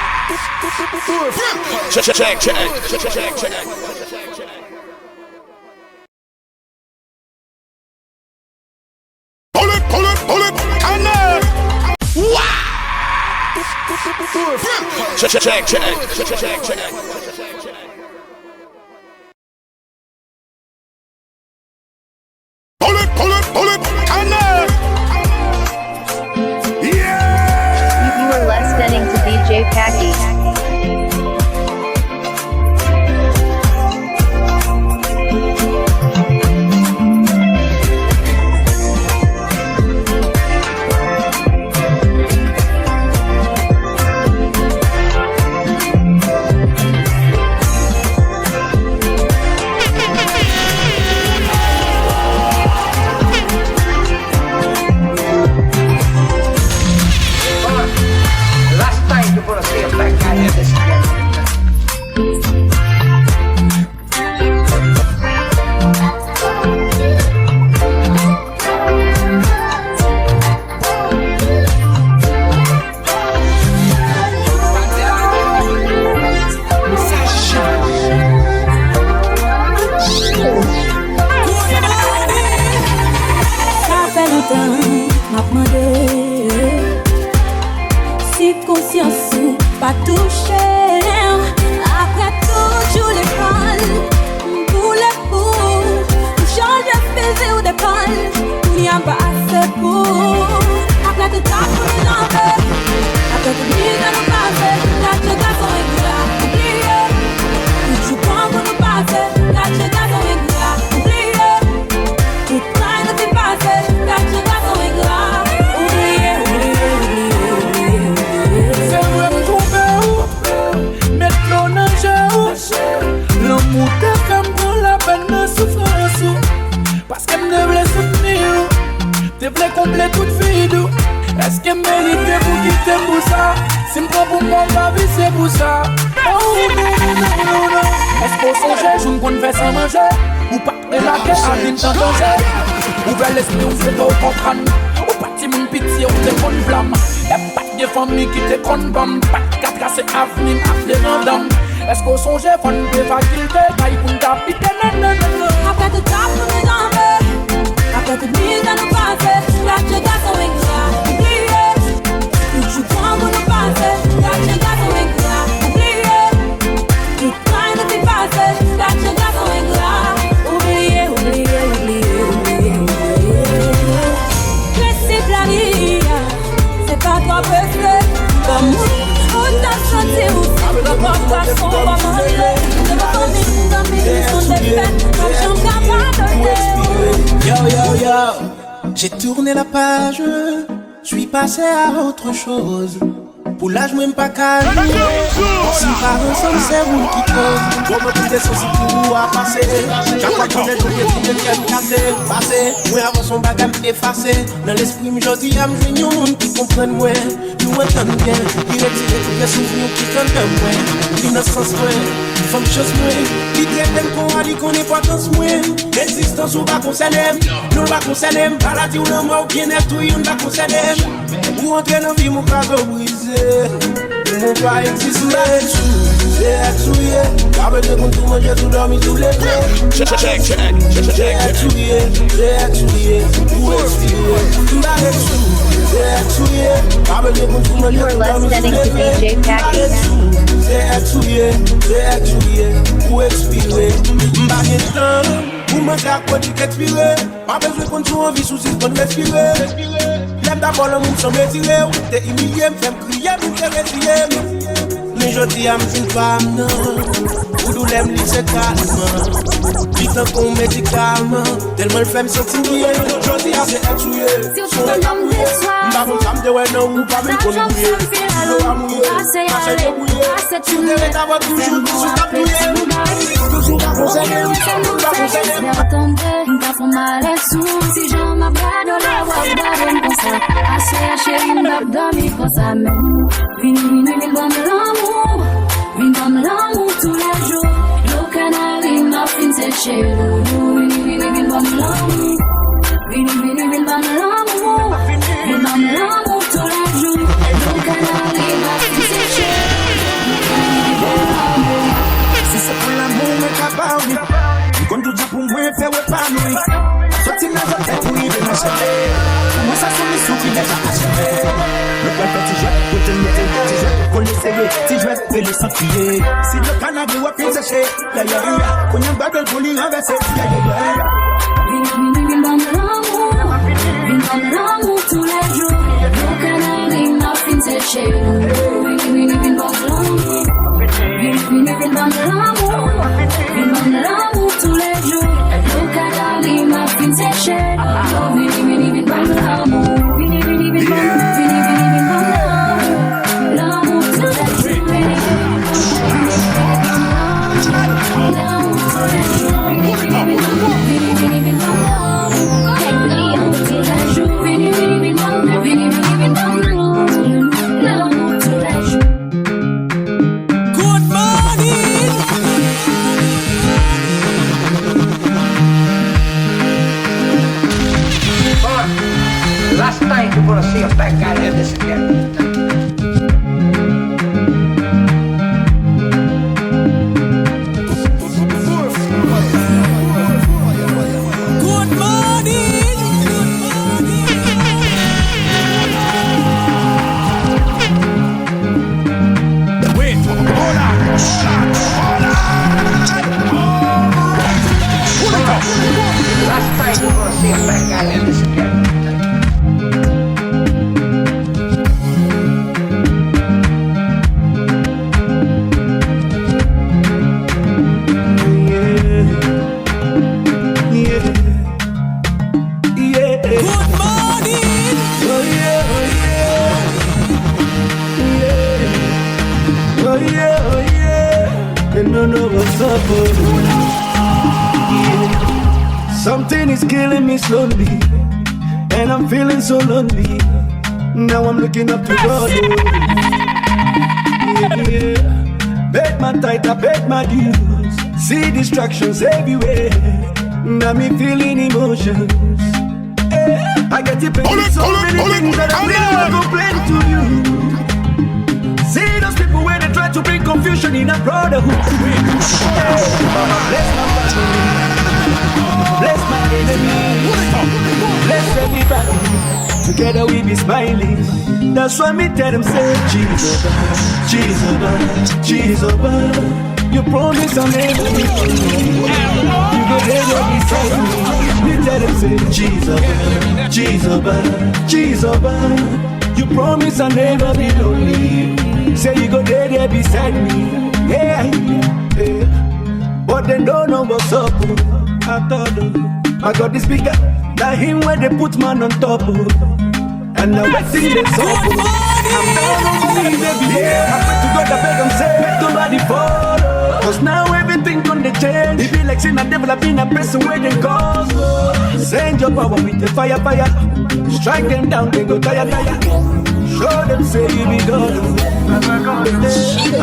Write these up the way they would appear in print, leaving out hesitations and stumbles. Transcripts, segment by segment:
Check. Pull it, and check. Pull it, and yeah. You are listening to DJ Packy. J'ai tourné la page, je suis passé à autre chose. Pour l'âge même pas calme. Si par ensemble c'est vous qui cause. Bon me quitter son site pour à passer. Chaque fois qu'on est joué, tout le monde cassé. Passé, moi avant son bagage effacé. Dans l'esprit, je dis à me joindre au monde qui comprenne moi. Nous entendons bien, qui retire tous les souvenirs qui donnent de moi. L'innocence moi, femme chose moi. Qui traite qu'on a dit qu'on n'est pas dans ce moi. L'existence ou pas concerner, nous pas concerner. Maladie ou la mort, bien-être ou on va concerner. Ou entrer dans la vie, mon cadeau brisé. Mon pas existe là-dessus. C'est actué. Pas besoin qu'on tout mange, tout dormi, tout levé. C'est actué. Où est-ce tout là-dessus. C'est actué. Pas besoin qu'on tout mange, tout dormi, tout levé. C'est actué. Où est-ce M'baguer temps. Pour manger à quoi tu t'expirer. Pas besoin qu'on joue en vie sous une bonne respirer. L'aime d'abord le monde sans m'étirer. T'es humilié, m'fais crier, m'fais rétiller. Mais je dis à m'file pas non. Pour nous l'aime, c'est calme. Dis-toi qu'on médicalement. Tellement le fait me sentir bien. Je dis à c'est actué. Si tu veux l'homme déçoit. M'ba qu'on s'aime de ouais non ou pas me connaître. L'eau a mouillé, marcher de bouillé. Tu devais t'avoir toujours sous ta bouillée. Toujours pas conseiller, pas conseiller. M'ta font mal et sous. Si j'en m'abade, la voix d'adem comme ça. Assez chérie, m'bap dormi comme ça. Vini, bon l'amour. Vini, bon l'amour tous les jours. Le canari m'a fin séché. Vini, bon l'amour. Vini, bon l'amour. Vini, bon l'amour tous les jours. Le canari m'a épanouie. Sorti dans votre tête pour y venir m'acheter. Comment ça sont mes sous qui n'est pas acheté. Le plan petit jouet, côté le petit jouet, pour le serrer, petit jouet, et le sentir. Si le canard ou à pied séché, y'a y'a eu, qu'on y a un battle pour lui renverser, y'a y'a y'a. Vin dans l'amour tous les jours. Le canard m'a fin séché. Vin dans l'amour. Vin dans l'amour tous les jours. Le canard m'a fin séché. Vin dans l'amour. Vin dans l'amour tous les jours. Last night you're gonna see a fat guy like this again. Last night you're gonna see a fat guy like this again. Something is killing me slowly, and I'm feeling so lonely. Now I'm looking up to God. Beg my tithe, I beg my dues. See distractions everywhere. Now me feeling emotions. I get it in so many things that I really want to complain to you. See those people where they try to bring confusion in a brotherhood. Bless my family. Bless my enemies, bless everybody. Together we be smiling. That's why me tell them say Jesus, Jesus, Jesus. You promise I'll never be alone. You go there beside me. Me tell them say Jesus, Jesus, Jesus. You promise I'll never be lonely. Say you go there beside me. Yeah, yeah. But they don't know what's up. I thought, my God is bigger than him where they put man on top. And now I sing the song. I'm down on my knees every day. I pray to God, I beg him, say, make nobody follow. Cause now everything gonna change. It be like sin and devil, I've been a person where they cause. Send your power with the fire, fire. Strike them down, they go tire, tire. Show them, say you be God. I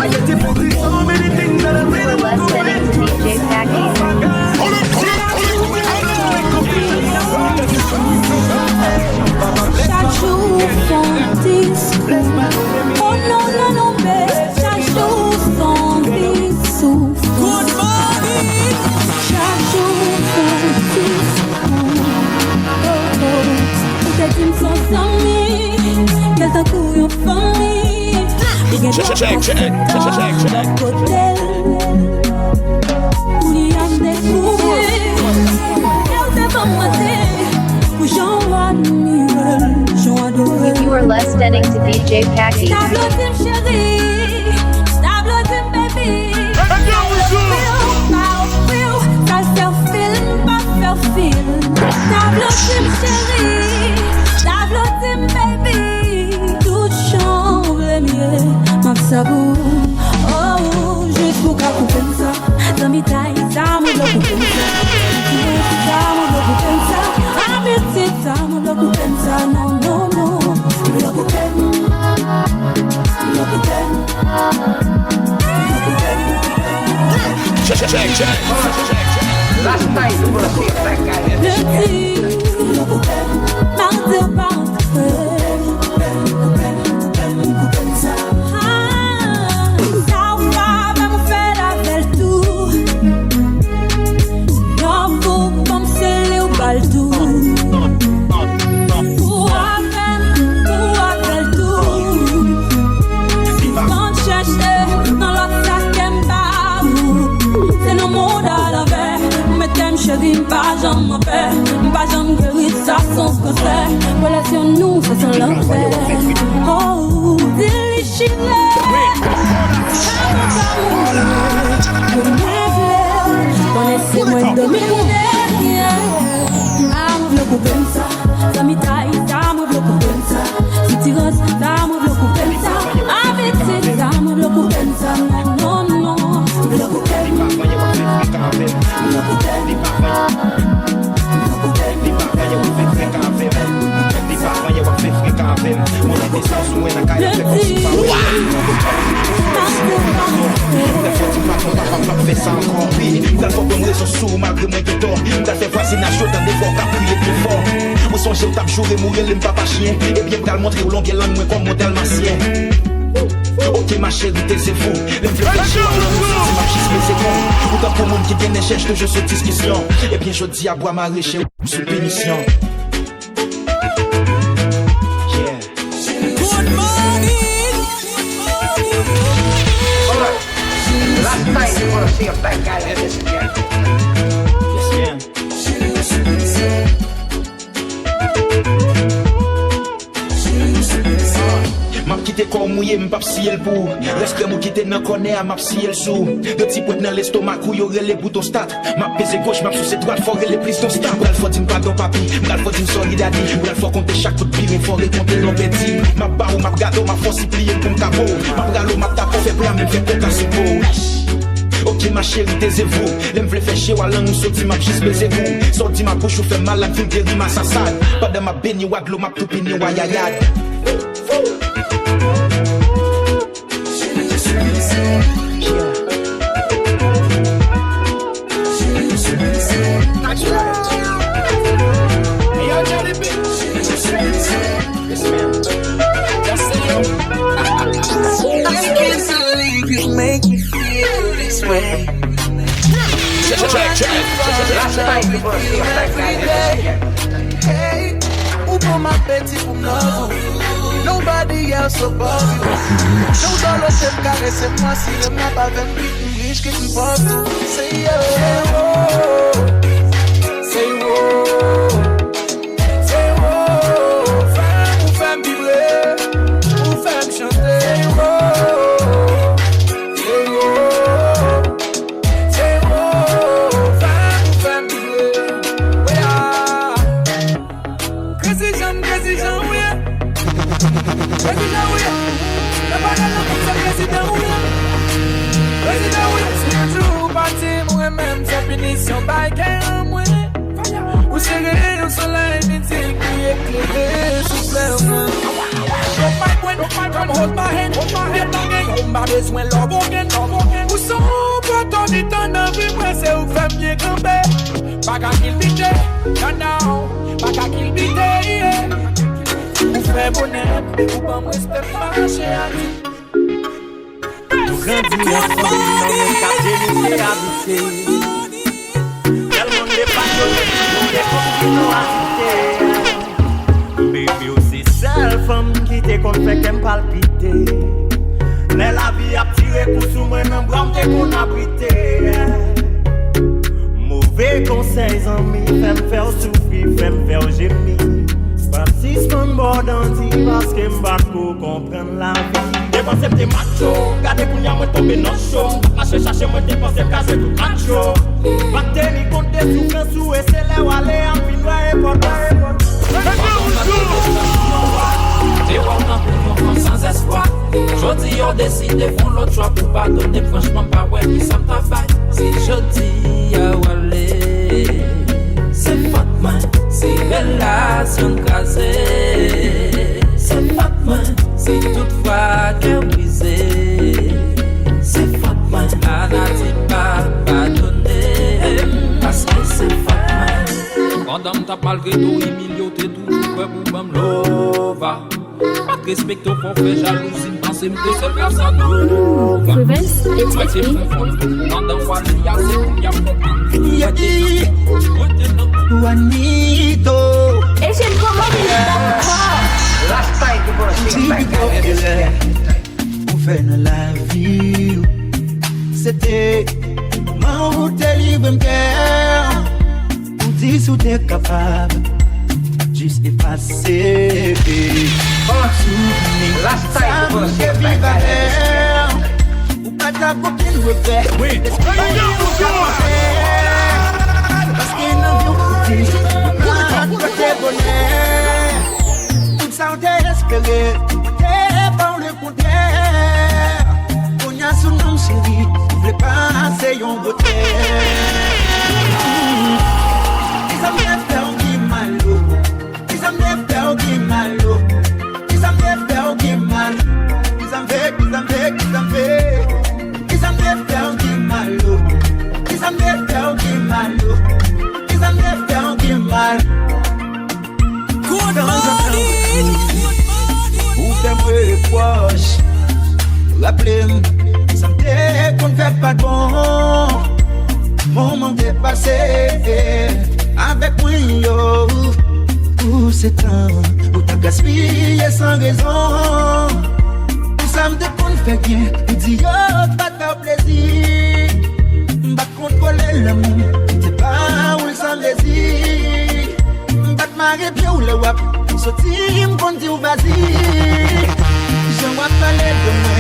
get to put so many things that I really want to do. DJ Packy. Chaque jour son disque. Oh non, non, non, mais chaque jour son disque souffle. Good morning. Chaque jour son disque. Oh, oh. Peut-être une sans amis. Quelqu'un coup une famille. Check. You are listening to DJ Packy. Oh, juste pour qu'à couper ça. Dans mes tailles, ça me l'a coupé ça. I'm it, I'm looking pensa, no, no, no. Check. Last night you were gonna see a fat guy like this again. Vamos faire avec tout. Non, faut penser Connaissez-moi de mes Dame le coupensa, Sami taille, dame le coupensa, City Rose, dame le coupensa, Avete, dame le coupensa, non, non, le coupensa, fait ça encore pire. T'as pas bonne raison sous malgré moi que tort. T'as fait fascination dans des forts qu'à prier plus fort. Ou son chien t'as joué mourir l'aime pas chien. Et bien t'as le montrer au long qu'elle langue comme modèle macien. Ok ma chérie t'es c'est fou. L'aime fait péché en l'amour c'est ma chisme c'est con. Ou t'as pour monde qui gagne cherche que je suis discussion. Et bien je dis à boire ma réché sous pénition. Last night you wanna see a fat guy like this again. M'a quitté corps mouillé, m'pap si elle pour. L'esprit m'a quitté nan connaît à m'a si elle sous. De petits points dans l'estomac où y'aurait les boutons stat. M'a pesé gauche, m'a sous ses droites, faut les plis ton stat. M'bral faut dire pardon papi, m'bral faut dire solidarité. M'bral faut compter chaque coup de pied, mais faut compter l'embêti. M'a barou, m'a gâteau, m'a force plier comme cabot. M'a bralo, m'a tapo, fait plein, même fait coca sous peau. Ok ma chérie taisez-vous. L'aime vle fait chier ou à langue ou sorti m'a juste baisé vous. Sorti ma bouche ou fait mal la ville guéri ma sassade. Pas de ma béni ou aglo m'a tout pini ou ayayad. Make me feel this way. Check. Last night you wanna see a fat guy like this again. Hey, who put my petty for love? Nobody else above you. No dollar t'aime caresser moi si je m'en pas avec lui. Riche que tu penses tout. Say yo, say wo, say wo. Femme ou femme vibrer, ou femme chanter. Say wo. Définition by moi ou c'est rien au soleil n'était qui éclairé sous flamme. Come hold my hand again. On m'a besoin love again. Ou son poton dit ton envie moi c'est où femme bien campé. Pas qu'à qu'il bite, non, pas qu'à qu'il bite. Ou fait bonheur, ou pas moi c'est pas chérie. Nous grandis ensemble dans le quartier où j'ai habité. Tellement de passionné, nous les compliqués nous habiter. Baby, aussi seule femme qui te compte fait qu'elle palpiter. Mais la vie a tiré pour sous moi dans bras qu'on abrité. Mauvais conseils amis, fait me faire souffrir, fait me faire gémir. Pas si son bord d'anti parce que m'bat pour comprendre la vie. Dépensez tes machos, gardez pour y'a moi tomber dans le show. Lâchez chercher moi dépensez casser tout macho. Pas tenir compte des souffrances ou c'est là où aller en fin de sans espoir. Jodi on décide de fond l'autre choix pour pas donner franchement pas ouais qui ça me travaille. Si jodi à aller c'est Fatma, c'est relation casée. C'est Fatma, c'est toutefois cœur brisé. C'est Fatma, Anati pas pardonner parce que c'est Fatma. Pendant ta malgré tout, Emilio t'es toujours prêt pour m'am lova. Pas de respect au forfait, jalousie, pensez que c'est personne. Prevents it's me. Pendant quoi il y a Juanito. Et j'aime comment il est. Last night you wanna see a fat guy like this again. Pour faire dans la vie, c'était comment vous t'es libre, m'cœur. Pour dire si t'es capable. juste effacé. Last time, Ça me fait vivre à l'air. Ou pas ta copine regret. Oui. Parce qu'il n'a vu dit, côté bonheur. Tout ça on t'a espéré, t'es par le contraire. On y a son nom chéri, on voulait passer yon beauté. Ils ont bien fait au qui malo, ils ont bien fait au qui malo, ils ont bien fait au qui mal, ils ont fait, ils ont fait, ils ont fait, ils ont bien fait au qui malo, ils ont bien fait au qui malo, ils ont bien fait au qui mal. Good morning, ou t'aimerais les poches, rappelez-moi, ça me dit qu'on ne fait pas de bon. Moment dépassé avec moi yo. Où c'est temps où t'as gaspillé sans raison. Où ça me dit qu'on fait bien. Où dit yo pas de faire plaisir. M'bat contrôler l'amour. C'est pas où le sang désir. M'bat marrer pied ou le wap. Sortir m'bon dit ou vas-y. Je vois parler de moi.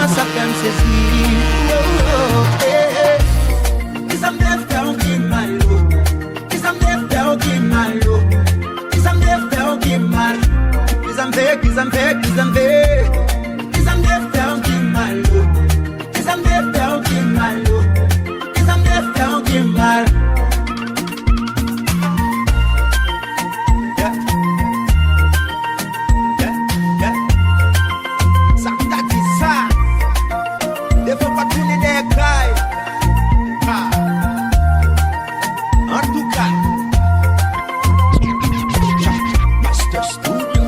Ça fait me saisir. Oh, hey. Ils ont bien fait au qui malo. Ils ont bien fait au qui malo. Ils ont bien fait au qui mal. Ils ont fait, ils ont fait, ils ont fait. Ils ont bien fait au qui malo. Ils ont bien fait au qui malo. Ils ont bien fait au qui mal. Yeah. Yeah, yeah. Ça t'a dit ça. Des fois pas tourner des cailles. En tout cas, Master Studio.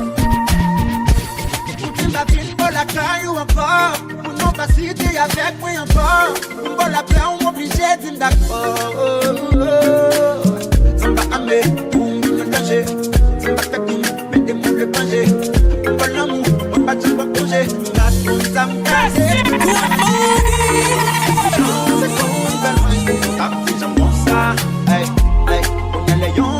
Pour la ville, pour la caille ou encore. Pour non pas citer avec moi encore. Pour la plaie, on m'oblige de dire d'accord. Ça m'a amené pour me danger. Ça m'a fait tout, mettez-moi le danger. Pour l'amour, on va tout projet. Ça me casse. Good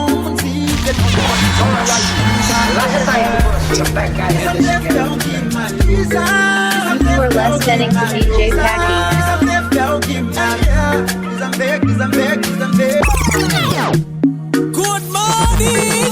morning. You are listening to DJ Packy. Good morning.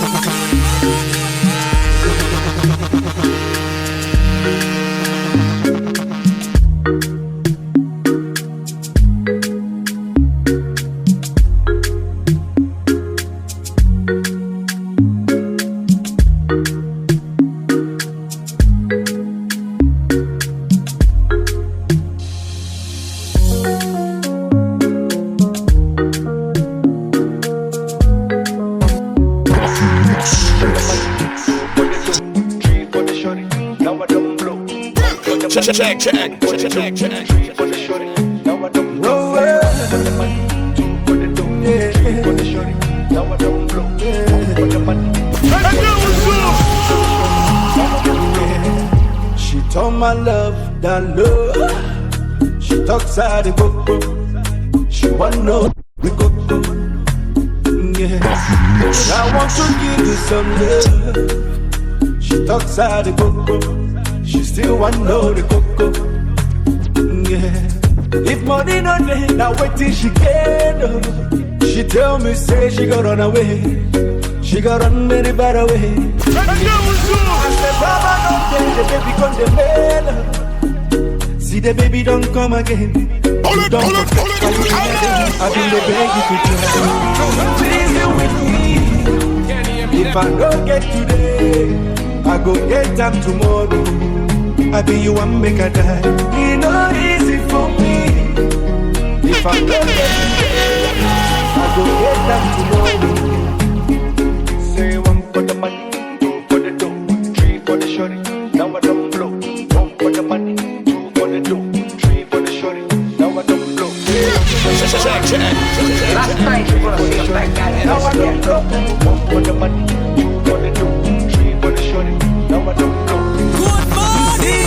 Check. She told my love that love. She talks out the coco. She wanna know the coco. Yeah, I want to give you some love. She talks out the coco. She still wanna know the coco. Yeah, if money not there, now wait till she get up. She tell me say she got run away. She got run very bad away. I said, Baba, don't tell the baby come the mail. See the baby don't come again. I've been the baby to please you with me. If I don't get today, I go get them tomorrow. I be you and make a die. It's not easy for me. If I don't get today, I go get them tomorrow. Say one for the money, two for the dough, three for the shorty. Now I don't blow. One for the money, two for the dough, three for the shorty. Now I don't blow. Last night you gonna see a black guy. Now I don't blow. One for the money, two for the dough, three for the shorty. Now I don't blow. Good morning.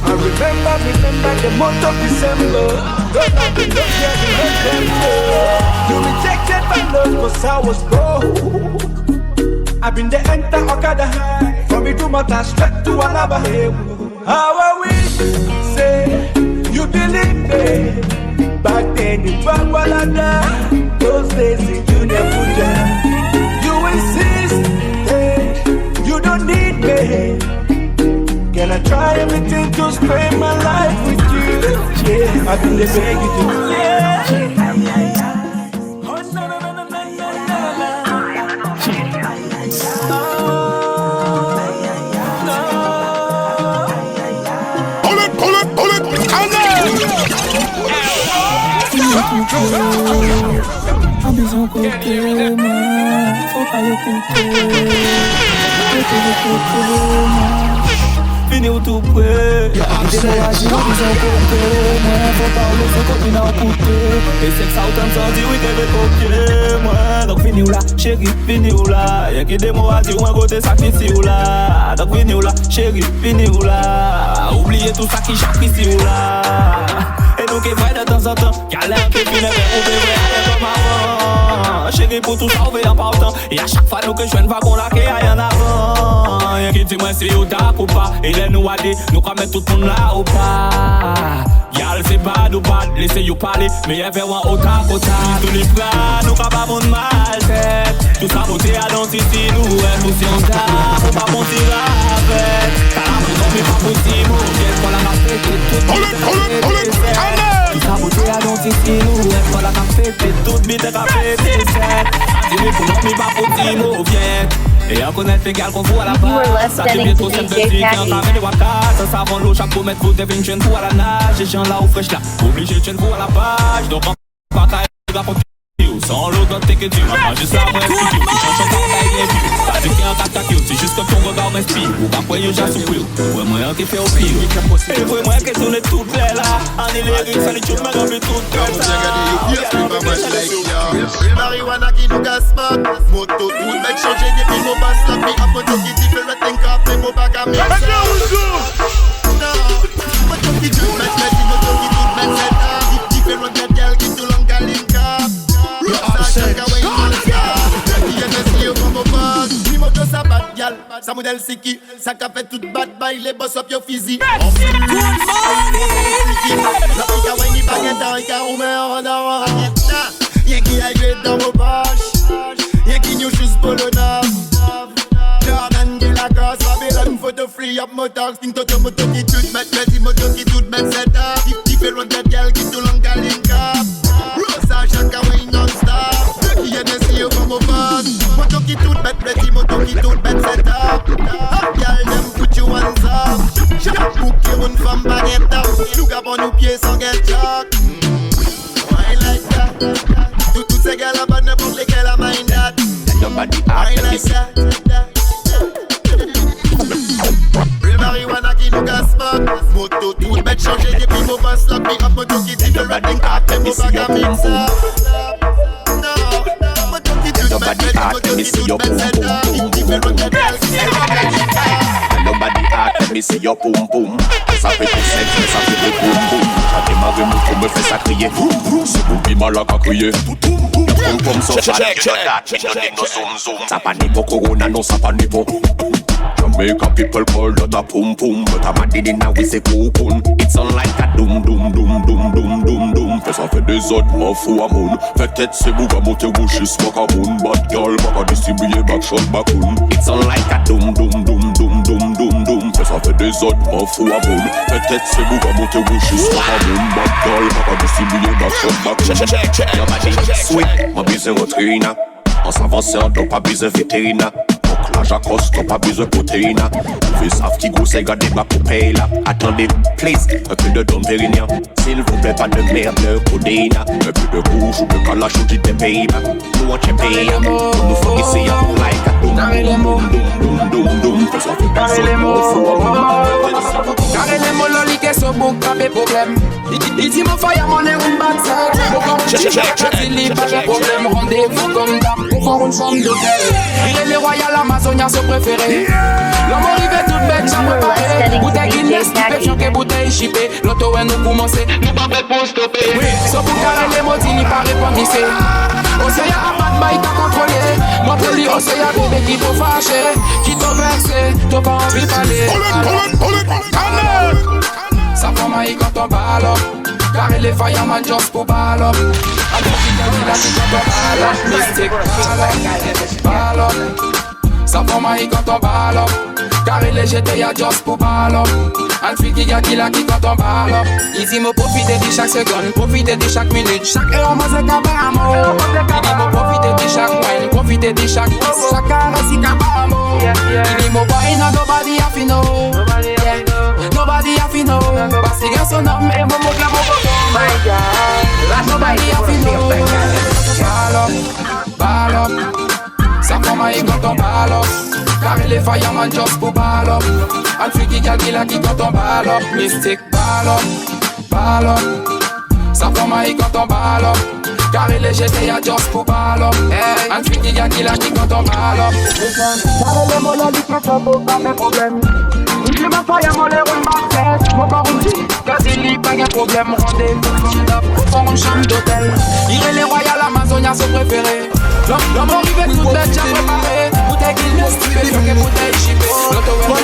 I Remember the month of December. Girl, I've been up here in November. You rejected my love cause I was broke. I've been the enter Okada high. From me to Mata straight to Alaba. How I wish, say, you believe me. Back then in Bangbalada, those days in Junior Puja. You insist, hey, you don't need me. Can I try everything to spend my life with you? Yeah, I've been begging you to. Yeah. Pull it, Pas besoin côté, moi. Faut pas le côté. Fini ou tout près. Démorragie, pas besoin côté, moi. Faut parler, c'est copine à couper. Et c'est que ça autant de dire, oui, t'es copier, moi. Donc fini ou là, chérie, fini ou là. Y'a qui démorragie ou un côté sacrifice ou là. Donc fini ou là, chérie, fini ou là. Oubliez tout ça qui chaque ici ou là. Et nous qui vrai de temps en temps, galère un peu plus neuf, on peut vrai comme avant. Chérie pour tout sauver en partant. Et à chaque fois nous que je viens de voir qu'on a qu'il y a en avant. Y'a qui dit moi si ou t'a ou pas. Et là nous a dit, nous qu'on met tout le monde là ou pas. Y'all c'est bad ou bad, laissez you parler. Mais y'a vers un autre à côté. Tous les bras, nous qu'on pas mon mal tête. Tout ça beauté à dentiste, nous nous si on t'a. Faut pas mentir avec. T'as la maison mais pas possible. Viens pour la rafler, tout tout ça beauté à dentiste, nous viens pour la rafler, toute bite à rafler, t'es set. Dis-moi pour nous, mais pas possible, viens. Et on connaît les gars qu'on voit à la base. Ça devient trop simple de dire qu'on ramène des wakas. Ça savon l'eau, chaque pour mettre pour deviner une fois à la nage. Et j'en là ou fraîche là, obligé de une fois à la page. Donc on va pas sans l'eau dans tes questions. Moi je sais à moi studio, tu changes encore pas bien vu. T'as dit qu'il y a un caca, c'est juste que ton regard m'inspire. Ou pas quoi y'a j'ai souffert, ouais moi qui fait au pire. Et ouais moi qui tourne toutes les là. En élérie, ça les choses m'a rempli toutes les là. Real marijuana qui nous gasse pas. Moto tout mec changer depuis mon basse là. Mais après tout qui différent think up, mais mon bac à mix. Non, moto qui tout mec, moto qui tout mec c'est là. Différent de girl qui tout long link up. Sa modèle c'est qui? Ça qu'a fait toute bad by les boss up your physique. Good morning! La pika when you baguette dans un carreau mais en dehors. Y'a qui a joué dans vos poches. Y'a qui new shoes polo neuf. Jordan de la gosse, Babylon photo free up motor. Sting toto moto qui tout met, petit moto qui tout met set up. Différent de girl qui tout long link up. Rosa chaka way non-stop. Y'a des CEO comme au boss. Moto qui tout met, petit moto qui tout met set up. Hot girl them put you hands up. Shut book you run from baguette up. Look up on nos pieds sans get shock. Why like that? Toutes ces gars là-bas n'importe lesquels à mind that. Nobody like that. Real marijuana qui nous gasse pas. Moto tout bête changer depuis mon boss là. Puis up moto qui dit le riding car t'es mon bac à mix up. Nobody ask me see your boom boom boom. Nobody ask me see your boom boom. Ça fait tout sexe, ça fait des boum boum. J'ai démarré mon tour me fait ça crier. C'est pour qui mal à crier. Comme ça, ça ça pas ni pour Corona, non ça pas ni pour. Jamaica people call that a pum pum, but I'm a diddy now we say cocoon. It's on like a doom doom doom doom doom doom doom. Fais ça fait des autres m'en fous à mon. Fait tête c'est bouga monter wishes fuck a moon. Bad girl back a distribuer back shot backun. It's on like a doom doom doom doom doom doom doom. Fais ça fait des autres m'en fous à mon. Fait tête c'est bouga monter wishes fuck a moon. Bad girl back a distribuer back shot backun. Your body sweet, ma bise retrina. En s'avançant, donc pas besoin vétérinaire. Donc là j'accoste, pas besoin protéine. Vous savez qui gros c'est gardé ma poupée là. Attendez, please, un peu de Dom Pérignon. S'il vous plaît, pas de merde, de codéine. Un peu de rouge ou de calache ou du pays. Nous on t'y paye, nous faut ici, like a doum doum doum doum doum. Fais ça fait des autres, carré les mots loli qui sont bon grave problème. Il dit mon fire mon est une bad side. Donc on dit il pas de problème. Rendez-vous comme d'hab pour faire une forme d'hôtel. Il est le royal Amazonia son préféré. L'homme arrivé toute bête, j'en préparé. Bouteille Guinness, stupéfiant que bouteille chippé. L'auto est nous commencer, nous pas fait pour stopper. Sauf pour carrer les mots, il n'y paraît pas missé. Océan a pas de maille t'as contrôlé. Moi pour lui, Océan bébé qui t'ont fâché, qui t'ont versé, t'as pas envie de parler. Ça prend maille quand on balle. Carré les fireman just pour balle up. Mystique, balle up. Ça prend maille quand on balle up. Carré les GTA just pour balle up. Un fille qui a qui quand on balle up. Ici me profiter de chaque seconde, profiter de chaque minute. Chaque heure moi c'est cabamo. Il dit me profiter de chaque mois, profiter de chaque kiss. Chaque carré si cabamo. Il dit me boy no nobody have to know. Nobody have to know. Parce que son homme est mon mot de la bobo. Nobody have to know. Ball up. Ça prend maille quand on ball up. Carré les fireman just pour ball up. Un freaky gal qui quand on ball up. Mystique ball up. Ça prend maille quand on ball up. Carré les GTA just pour ball up. Un freaky gal qui quand on ball up. Carré les monolithes mais ça vaut pas mes problèmes. Je m'en fais à mon l'air une marquette. Mon corps aussi, quasi pas de problème. Rendez-vous pour une chambre d'hôtel. Iré les Royal Amazonia sont préférés. L'homme arrivé tout le déjà préparé. Bouteille qu'il ne stripé, fait que bouteille chippée. L'auto est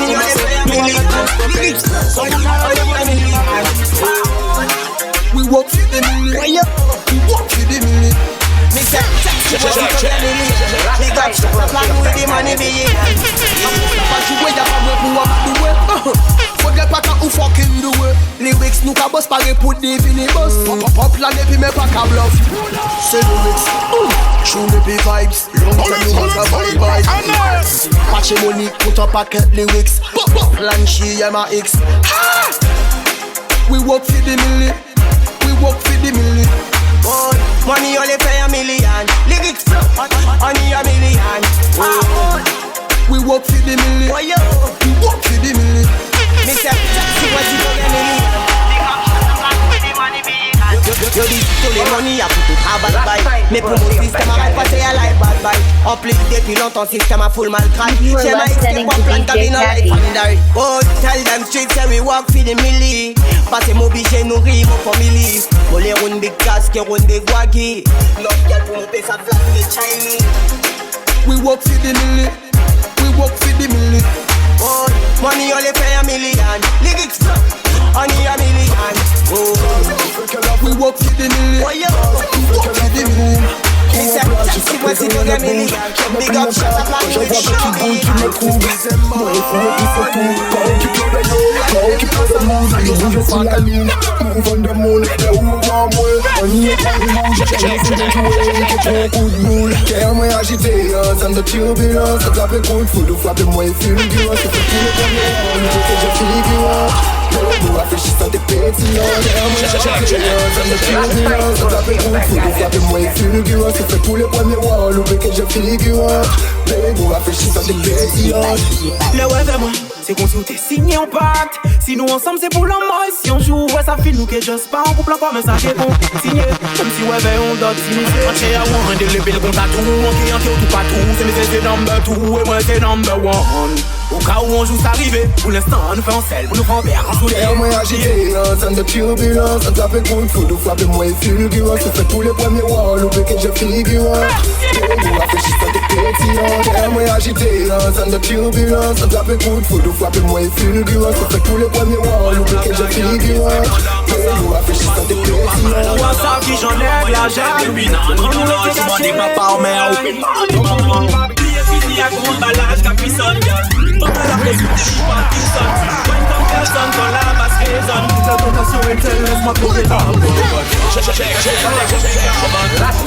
we walk for the million. We walk for the million. Me say, check. Me got the plan with the money being. Pas jouer y'a pas beaucoup à jouer. Faudrait pas qu'à ou fucking do it. Lyrics nous qu'à boss pareil pour définir boss. Pop la depuis mais pas qu'à bluff. C'est lyrics. Show the big vibes. Long time you want to vibe. Patch money put up packet lyrics. Plan she MX. We work for the million. We work for the million. Money only pay a million. Lyrics only a million. We work for the million. We work for the million. Me say, see what you gonna million. Yo dis tous les money a foutu travail. Mais pour mon système arrête pas c'est à live bad bye. En plus depuis longtemps système a full mal crack. J'ai ma escape pour plan cabine en life legendary. Oh tell them streets say we work for the milli. Passez m'obligé nourrir mon family. Pour les round big casque et round big waggy. Love girl pour monter sa flamme les Chinese. We work for the milli. We work for the milli. Oh money only pay a million. Lyrics only a million. Oh we work for the million. We work for the million. C'est moi si tu gagnes million. Big up shot à plan de show. Moi il faut tout. Quand tu peux de monde, je suis la mine. Move on the moon, the warm way. On y est pas du monde, j'ai fait des coup de boule. Qu'est-moi agité, sans de turbulence. Ça tape coup de foudre, frappe-moi et fulgurant. C'est tout le premier, on dit que je figure. Nous réfléchissons des pétillants. Qu'est-moi agité, sans de turbulence. Ça tape coup de foudre, frappe-moi et fulgurant. C'est fait tous les premiers mois, l'oubli que je figure. Nous réfléchissons des pétillants. Le rêve est moi, c'est qu'on s'y signé en pacte. Si nous ensemble c'est pour l'homme, si on joue, ouais ça file nous que juste pas en couple encore, mais ça j'ai bon signé. Comme si ouais on doit s'immiscer. Enché à one, de lever le compte à tout. On qui en tout pas tout, c'est mes c'est number 2 et moi c'est number 1. Au cas où on joue ça arrive, pour l'instant on nous fait en selle, pour nous faire perdre en soulé. Moi agité, sans de turbulence. Ça tape coup de foudre, frappe-moi et fulgurant. C'est fait tous les premiers mois, l'oubli que je figure. Nous réfléchissons des pétillants. Moi agité, sans de turbulence. Ça tape coup de foudre, frappe-moi et fulgurant. C'est fait tous les premiers mois, l'oubli que je figure. Nous réfléchissons des pétillants. Moi ça qui j'enlève la gêne. Quand nous le faisons, dis ma part, mais fini à gros emballage, capissonne, on a la position, pas Dixon. Quand personne dans la basse résonne. La tentation est telle, laisse-moi trouver ta bonne. En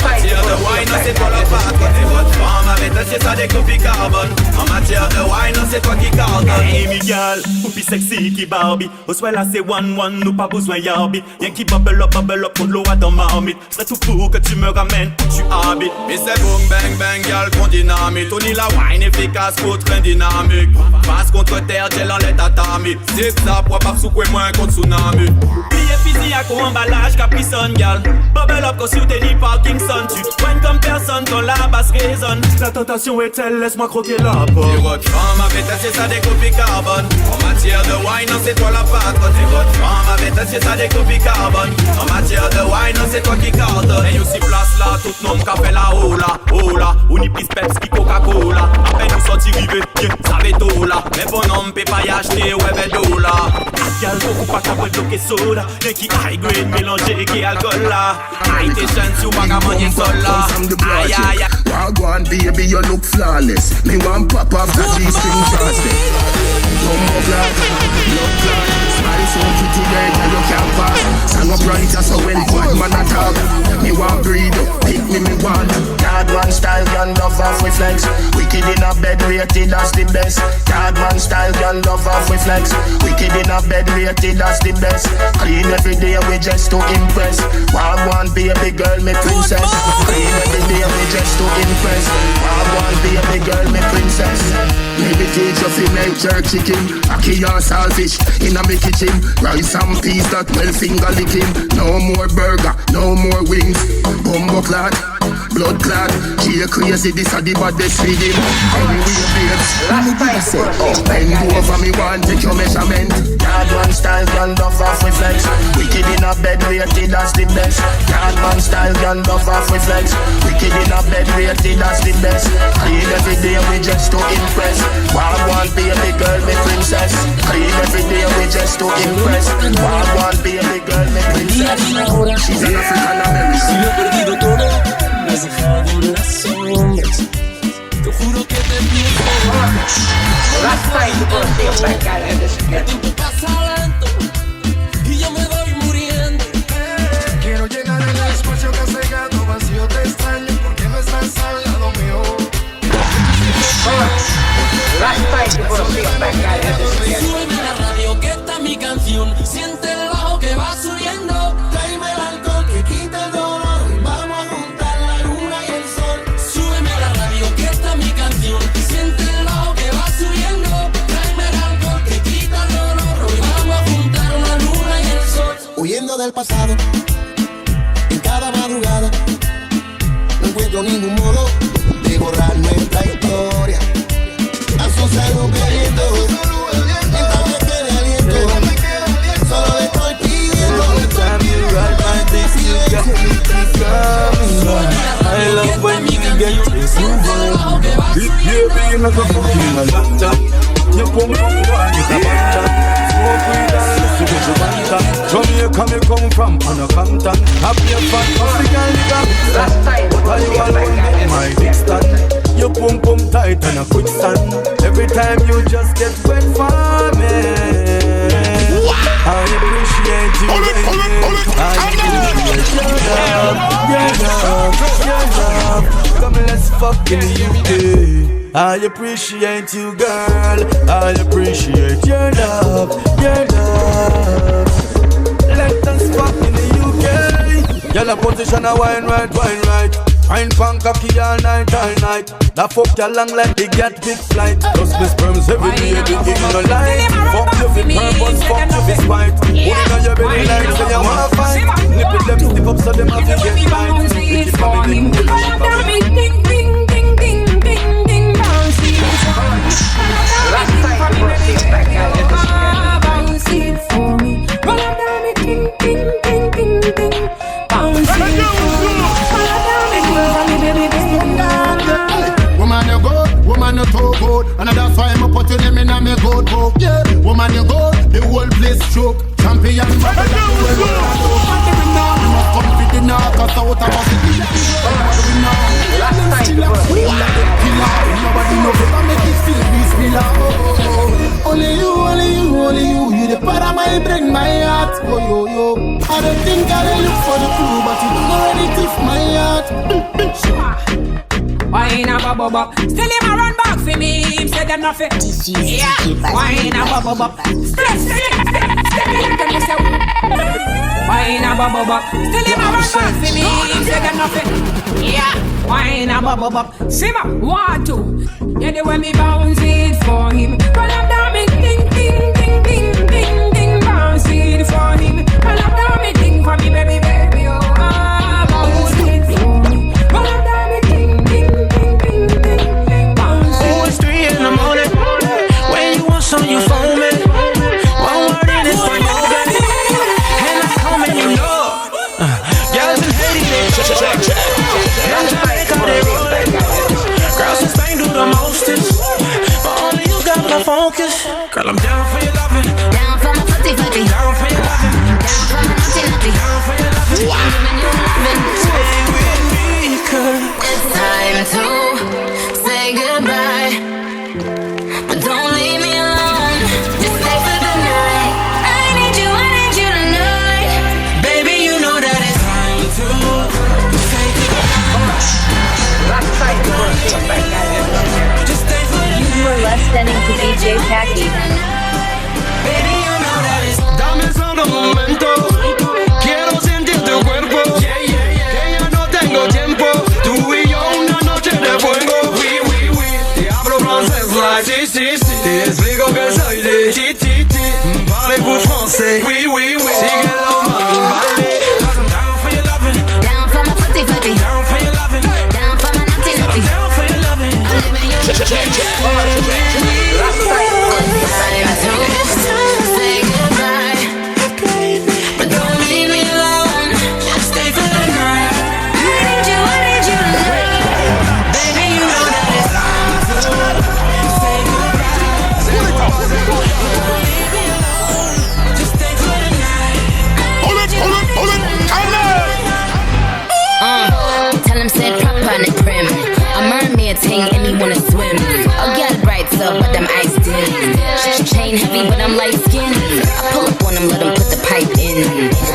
matière de wine, c'est toi le patron. Et votre femme avait taché ça des copies carbone. En matière de wine, c'est toi qui cardonne. Hey Miguel, poupie sexy qui Barbie. Au soir là c'est one, nous pas besoin yarbi. Y'en qui bubble up, pour l'eau à dans marmite. C'est tout pour que tu me ramènes, tu habites. Mais c'est boom, bang, bang, gal, qu'on dynamite. Tony la wine efficace, contre train dynamique. Passe contre terre, gel en l'aide à tami. C'est ça, pour pas sous quoi moins contre tsunami. Billet fusil à quoi emballage, caprisonne, gal. Bubble up, quand sur Teddy Parkinson. Tu poignes comme personne quand la basse résonne. La tentation est telle, laisse-moi croquer la porte. Et votre femme avait tassé ça des copies carbone. En matière de wine, wine, c'est toi la patronne. C'est votre femme avec un c'est ça des copies carbone. En matière de wine, c'est toi qui cardonne. Et aussi place là, tout nom qu'a fait la hola. Ou ni pis Pepsi Coca-Cola. A peine nous sorti rivé, ça va tout là. Mais bon homme peut pas y acheter, ouais ben dollar. Y'a le beaucoup pas qu'à bloquer soda. Y'a qui high grade mélangé qui alcool là. High tension sous vagabond y'a sol là. Aïe aïe aïe. Wagwan baby you look flawless. Me want pop off the G-string plastic. Bumbo clad, blood clad. Smile so pretty girl that you can't pass. Stand up right just so when bad man attack. Me want breed up, pick me want. Cardman style gun love off with flex. Wicked in a bed rated as the best. Cardman style gun love off with flex. Wicked in a bed rated as the best. Clean every day we just to impress. Wagwan baby girl me princess. Clean every day we just to impress. Wagwan baby girl me princess. Maybe teach you fi make jerk chicken. Aki or saltfish in a me kitchen. Rice and peas that well finger licking. No more burger, no more wings. Bumbo clad, blood clad. She crazy, this a the baddest feeding. Anyway babes, bend over me one, take your measurement. Cardman style gun love off with flex. Wicked in a bed rated as the best. Cardman style gun love off with flex. Wicked in a bed rated as the best. Clean every day we just to impress. Wagwan baby girl me princess. Clean every day we just to impress. Wagwan baby girl me princess. She's an African American. Si lo he perdido todo, me has dejado en las sombras. Te juro que te pienso. El tiempo pasa lento y yo me voy muriendo. Quiero llegar al espacio que has llegado vacío. Te extraño porque no estás al lado mío. Súbeme a la radio que está mi canción. Siente el bajo que va subiendo. Tráeme el alcohol que quita el dolor. Vamos a juntar la luna y el sol. Súbeme a la radio que está mi canción. Siente el bajo que va subiendo. Tráeme el alcohol que quita el dolor. Hoy vamos a juntar la luna y el sol. Huyendo del pasado, en cada madrugada, no encuentro ningún modo de borrar nuestra historia. A su salud queriendo, mientras me quede aliento, solo le estoy pidiendo. I love when you get this involved. Baby, you're not a fucking malata. You come from one, it's a banta. Smoke weed and listen to your banta. Jamaica me come from, on a Compton. Happy and fat, pussy girl, nigga. But you alone, my dick stand. You pump pump tight and a quicksand. Every time you just get wet for me. I appreciate you, baby. I appreciate your love. Come let's fuck in the UK. I appreciate you, girl. I appreciate your love, your love. Let us fuck in the UK. Y'all a position a wine right, wine right. Fine pan cocky all night. That fuck you long like they get big flight. Just the sperms every day, they give you no light. Fuck you with purpose, fuck you with spite. Put it on your belly like say you wanna fight. Nip it them stiff up so them have to get light. Make it family ding ding ding ding ding ding ding bounce it. Last time you were seeing that guy. Bounce it for me. Roll up down it ding ding ding ding ding. Bounce it for me. Woman you good, woman you too good. And that's why I'm put your name in a me good book. Yeah, woman you good, the whole place shook. Champion, brother, the whole world. Come fit the knock, cause out of us last time nobody knows if I make it feel this pillar. Only you, you the part of my brain, my heart. Oh yo, I don't think I'll look for the crew, but you don't already tiff my heart. Wine a bubble bop, still him a run back for me. Him say them nothing. Yeah, wine a bubble bop. Wine a bubble bop, still him a run back for me. Him say them nothing. Yeah, wine a bubble bop. Simmer, 1, 2. Yeah, the way me bounce it for him. Roll up down me ding ding ding ding ding ding. Bounce it for him. Roll up down me ding for me, baby baby. Oh, bounce it for me. Roll up down me ding ding ding ding ding. Bounce it. Oh, it's 3 in the morning. When you want some, you phone me. Won't say, oui, oui, oui. she get low, man, cause I'm down for your loving. Down for my footy footy. Down for your loving. Down for my naughty naughty. Down for your loving. I'm living your say goodbye, but don't leave me alone. Just stay for the night. I need you love. Baby, you know that it's time to say goodbye. Don't leave me alone. Just stay for the night. Hold it, Tell him said proper on the prim. A mermaid thing and he wanna swim. A girl bright up but them ice dim. Chain heavy but I'm light skinned. I pull up on him, let him put the pipe in.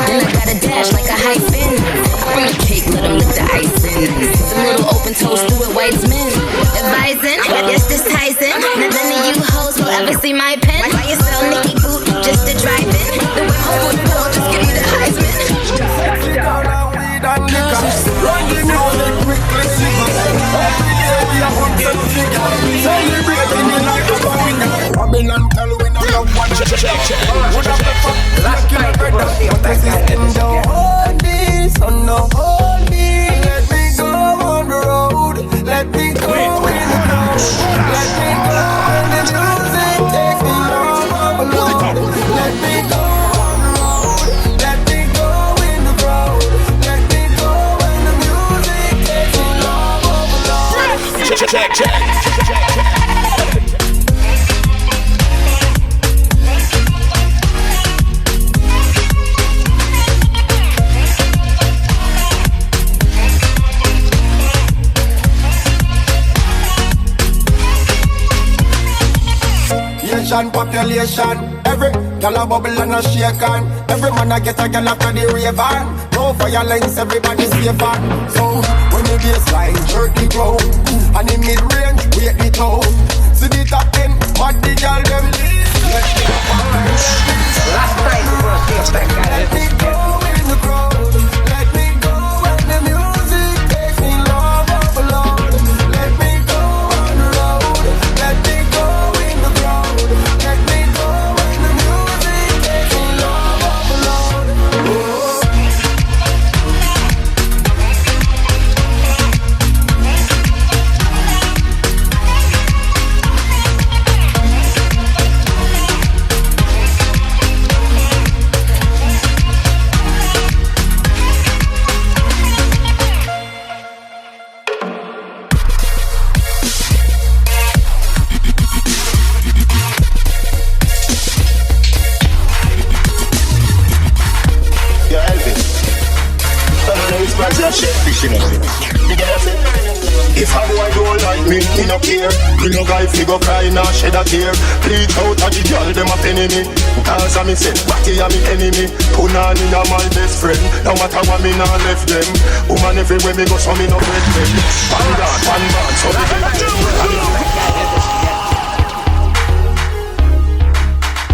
Then I got a dash like a hyphen. I bring a cake, let him lick the icing. Some little open toast through it, white men. Advising, yes this Tyson. None of you hoes will ever see my pen. Why you sell Nicky boot just to drive in? The way my foot go, just give me the Heisman. Run the music quickly, every day we are on the figure. Celebrating it like a fire. Babylon tell we no love one. Would have preferred like your brother, but this is in the oldies, on the oldies. Let me go on the road, let me go in the crowd. Let me go when the music takes me long alone. Let me go on the road, let me go in the crowd. Let me go when the music takes me long alone. check. Population, every gal a bubble and a shake on. Every man a get a gal after the rave on. No violence, everybody safe on. So when the baseline hurt the ground, and the mid range wait the tone. See the top 10, what the gal them leave. Last night we were here back at it. Let me go in the crowd. Let me go when the music takes me long overload. Let me go on the road. Let me go in the crowd. Let me go when the music takes me long overload. If a boy don't like me no care. Me no guy fi go cry nor shed a tear. Bleach out a the girl them a penny me. Cause a me say, Batty a me enemy. Punani a my best friend. No matter what me nah left them. Woman everywhere me go so me no break them. One band, so me get them.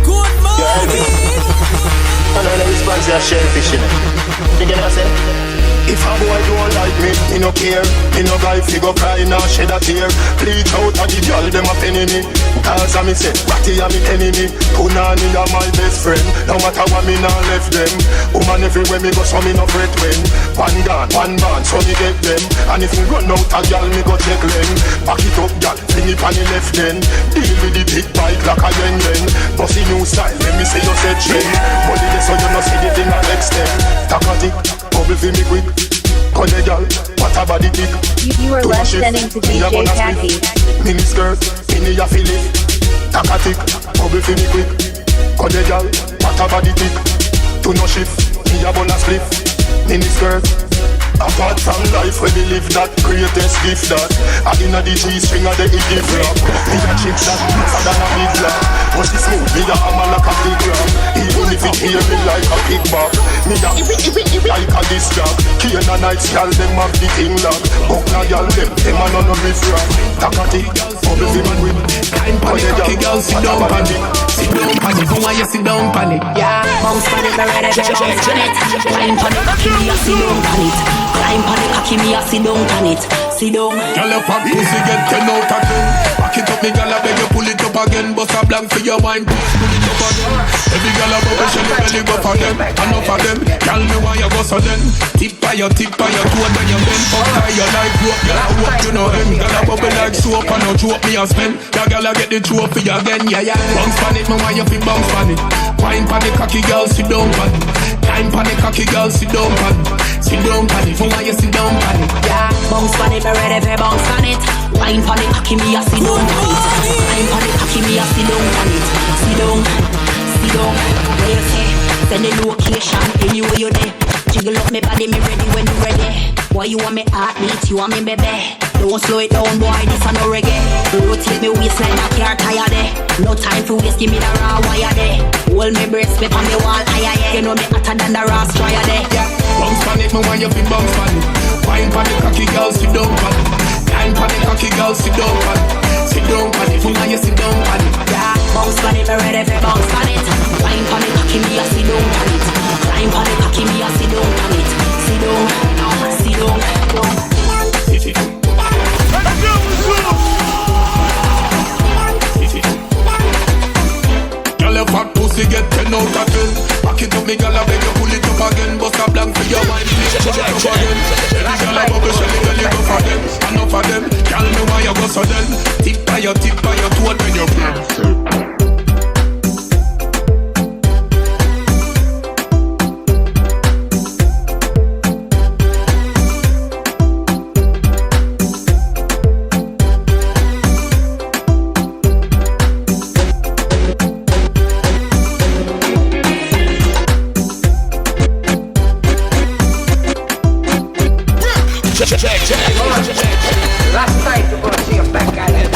Good morning. And I know response to a shellfish in it. You get what I say? If a boy don't like me no care. Me no guy fi go cry nor shed a tear. Bleach out a the girl them a penny me. Cause a me say, Batty a me enemy. Punani a my best friend. No matter what me nah left them. Woman everywhere me go so me no fret when. One gun, one band, so me get them. And if me run out a girl me go check them. Back it up girl, fling it on the left then. Deal with the big bike like a yen. Bossy new style, let me say you said trend. Money there so you no see the thing a extend. Takatic, bubble fi me quick. Conde girl, what a body tick. You are listening to DJ Khaki. Mini skirt, mini ya feel it. Takatic, bubble fi me quick. Conde girl, what a body tick. To no shift, me a bonus cliff. Mini skirt. Apart from life where we live that greatest gift that I inna the G-string of the give rap. Me a chip that better than a big lap. But she smooth, me a hammer like a big rap. Even if it hear me like a kickback. Me a like a disc jack. Key and a night y'all them have the thing lock. Buck na y'all them a none of riff rap. Takatic, bubble fi man whip. Climb on it, cocky girl, sit down on it. Sit down on it, come on you sit down on it. Yeah, bounce on it, ready to bounce on it. Climb on it, cocky me a sit down on it. Climb on it, cocky me a sit down on it. Sit down. Girl, if I'm easy, get 10 out of 10. Back it up, me girl, I beg you pull it up again. Bust a blank for your mind, please pull it up again. Every girl a bubble, she look belly go for them. Enough of them, tell me why you go so then. Tip by your toe, then you bend. Fuck tie your life rope, girl I hope you know him. Girl I bubble like soap and no joke me a spend. That girl I get the trophy again, yeah. Bounce pan it, me why you fi bounce pan it. Wine pan the cocky girl, sit down pan it. Time pan the cocky girl, sit down pan it. Sit down pan it, for why you sit down pan it. Yeah, bounce pan it, me ready for bounce pan it. Wine pan the cocky, me a sit down pan it. Time pan the cocky, me a sit down pan it. Sit down, where you say? Send the location, anywhere you there. Jiggle up me body, me ready when you ready. Why you want me heartbeat, you want me baby. Don't slow it down boy, this a no reggae. Rotate me waistline, a car tire there. No time for waste, give me the raw wire there. Hold me breast, me on the wall, aye. You know me hotter than the raw strider there. Bounce pan it, me want you fi bounce pan it. Wine pan the cocky girl, sit down pan it. Time pan the cocky girl, sit down pan it. Sit down pan it, for why you sit down pan it. Yeah, bounce pan it, me ready for bounce pan it. Wine pan the cocky, me a sit down pan it. Time pan the cocky, me a sit down pan it. Sit down, sit down. Girl, your fat pussy get 10 out of 10. Back it up, me girl, I beg you pull it up again. Bust a blank for your mind, please pull it up again. Every girl a bubble, Shelly, girl, you go for them. Enough of them, tell me why you go so then. Tip by your toe, when you play. Last night we're gonna see a back guy there.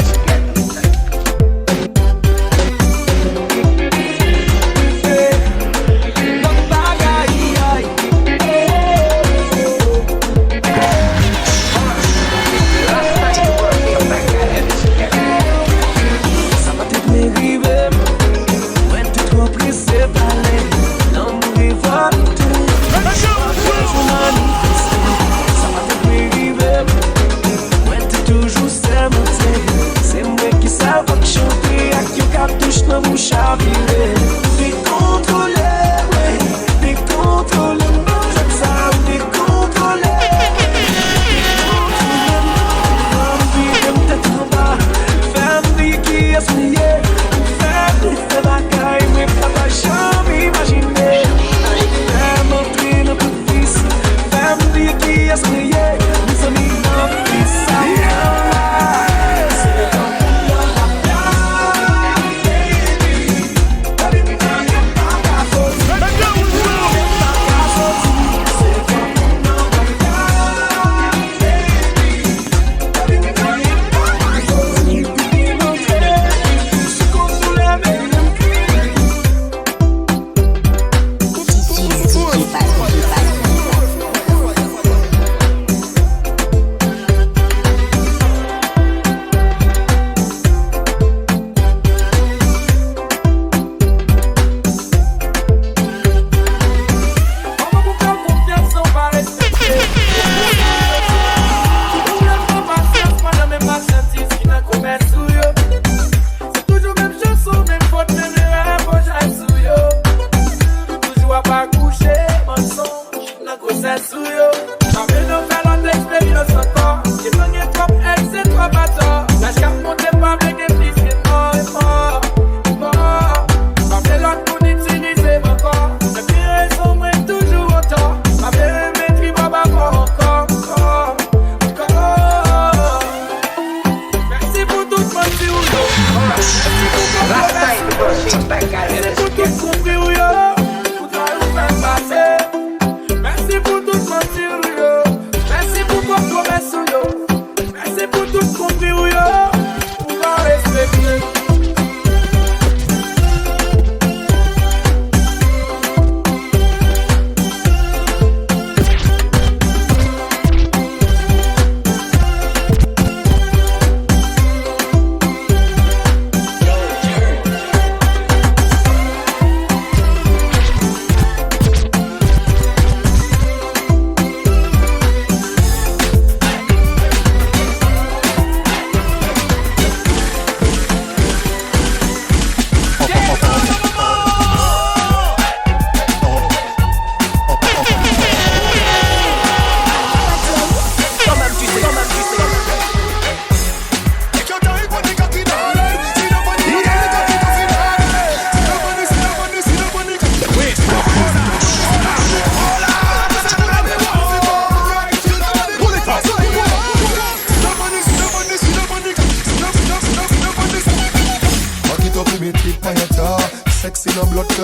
Merci pour tout mentir.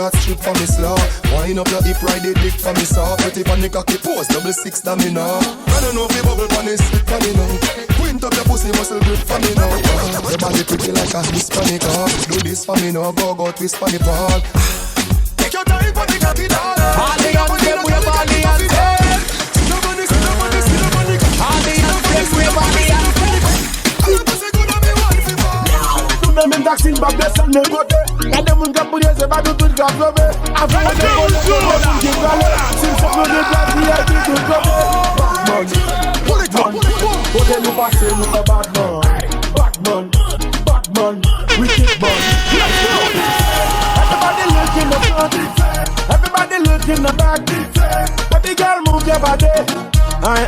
short strip for me slow. Wind up your hip, ride the dick for me soft. Pretty pan the cocky pose, 6 that me now. I don't know if you bubble pan is sweet for me now. Quint up your pussy muscle grip for me now. Your body pretty like a Hispanic. Do this for me now, go twist for the ball. Take your time for the cocky doll. All the young them we have all the young them. Nobody, nobody. All the young them we have all the young them. Même taxi back de ça ne côté. Y'a des moun qui pour dire c'est pas tout grave levé. Avant de voler, on qui galé. Si le fond de place, il y a tout Badman. Côté nous passer, nous fait Badman. Wicked man. Everybody look in the front. Everybody look in the back. But the girl move your body. Aye.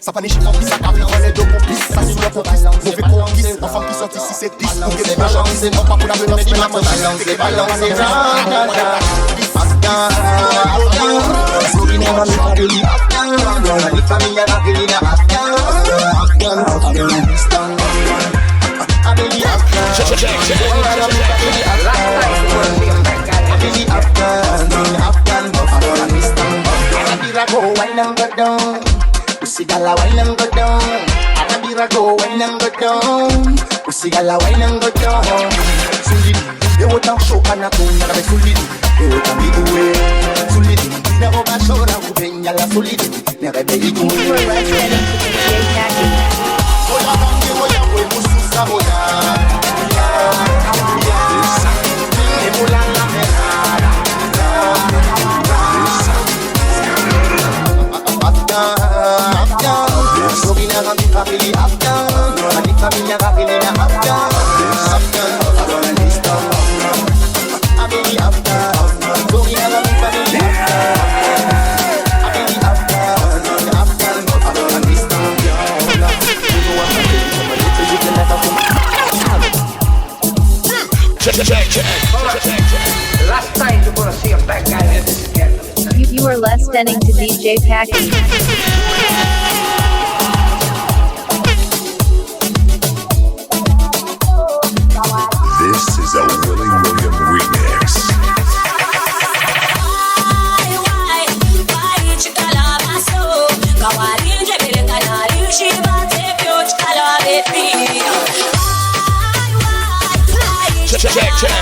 Ça pas ni chiffon, ça pas ni relais de mon pisse. Ça sur le complice, mauvais complice. Enfant qui sortent ici, c'est 10. Pour que les gens c'est non pas pour la menace, mais la balance. Pussy gala wine and go down. Anabira go wine and go down. Pussy gala wine and go down. Sulidi, they want to show anakon. Nagabe sulidi, they want to be away. Sulidi, never ba shora ubenya la sulidi. Nagabe igu. Oya bange oya we mususa oya. Emula la merada. Robina Rami family Afghan, Rami family Rafilina Afghan, Afghan, Afghanistan, family Afghan, Robina Rami family Afghan, family Afghan, Afghan, You are listening to DJ Packy. This is a Willie William remix. Check.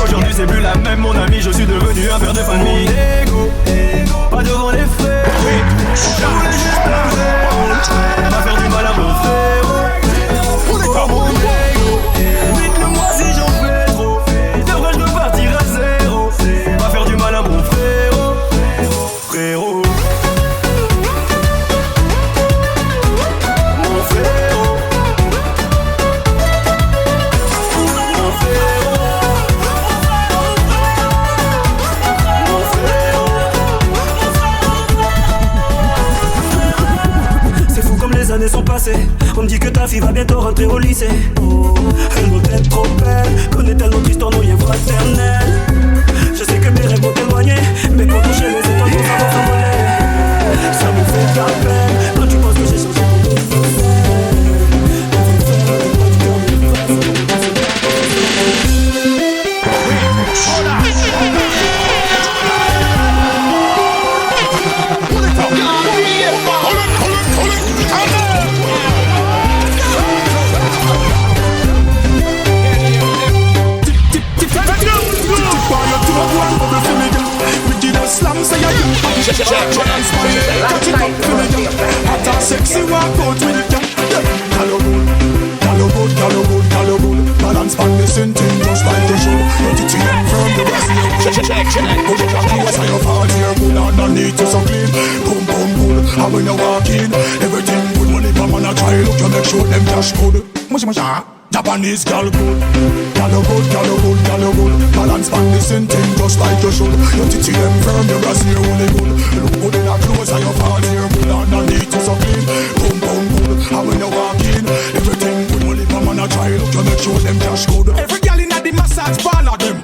Aujourd'hui c'est plus la même mon ami, je suis devenu un père de famille. Pas devant les faits, je voulais juste un vrai. les années sont passées. On me dit que ta fille va bientôt rentrer au lycée. Oh, elle doit être trop belle. Connaît-elle notre histoire, nos liens fraternels? Je sais que mes rêves vont t'éloigner, mais pour toucher les étoiles, ton savoir s'envoler. Ça me fait de la peine quand tu penses que j'ai changé mon dos. Sexy walk out with it, Gallo good, balance pan the same thing just like the show. Your titty them firm, the brass near good. Put your clothes on your party, your good underneath you so clean. Boom boom good, and when you walk in, everything good. Money come on a try look, you make sure them cash good. Musha, Japanese gal good, gallo good, balance pan the same thing just like you should. Your titty them firm, your brass near only good. Look good in your clothes on your party, your good underneath you so clean. Boom boom good, and when you walk in, everything good. Money come on a try look, you make sure them cash good. Every gal inna the massage parlor them.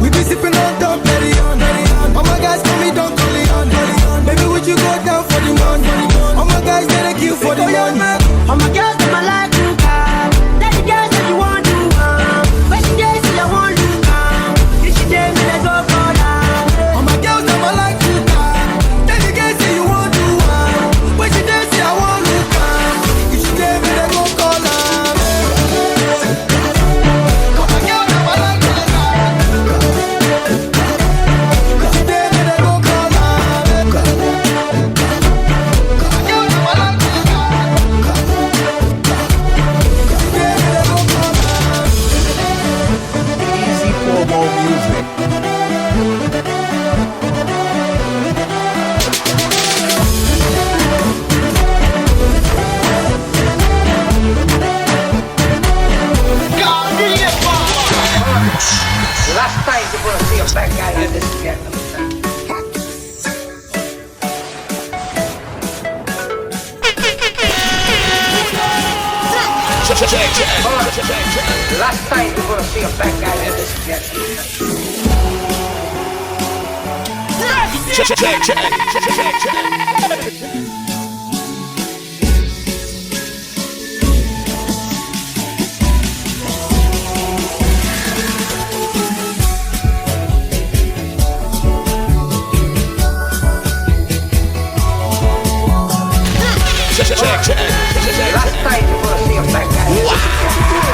We be sipping on Dom Perignon. All my guys call me Don Corleone. Baby, would you go down for the money? All my guys they like you for the money. All my girls them I like you. Let the girls that you want to. But she just say I want you. If she tell me let's go for that. All my girls them I like you. Let the girls say you want to. But she just say I want you. If she tell me let's go for that. Last time you're gonna see a fat guy in this jet. Last time you're gonna see a fat guy in this jet.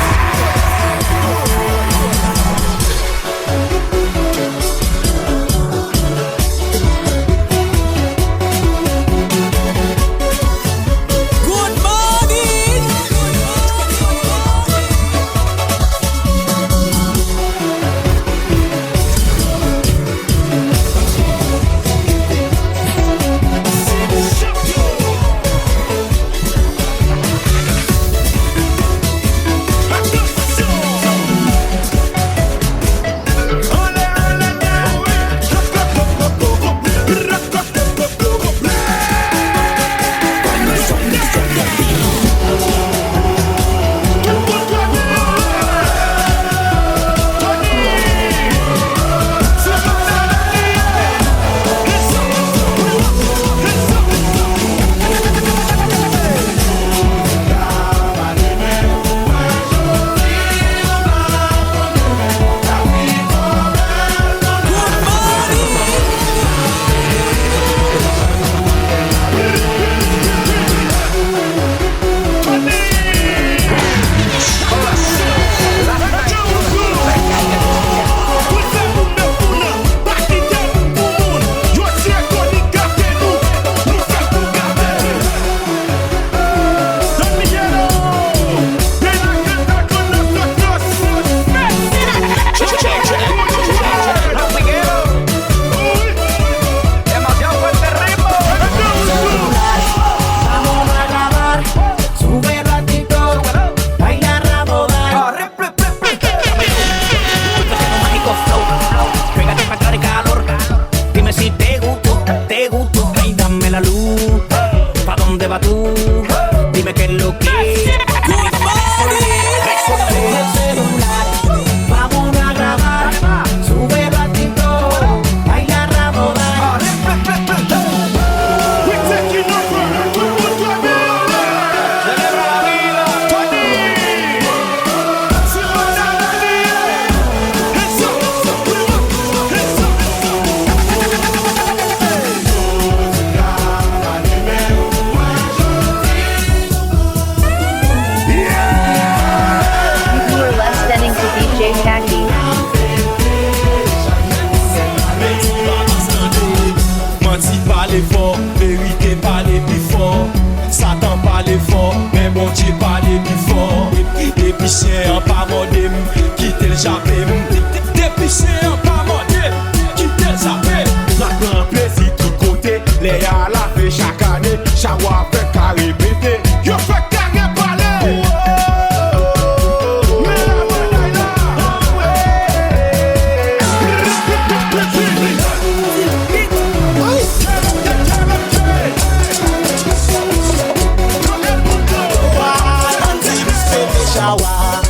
Shower.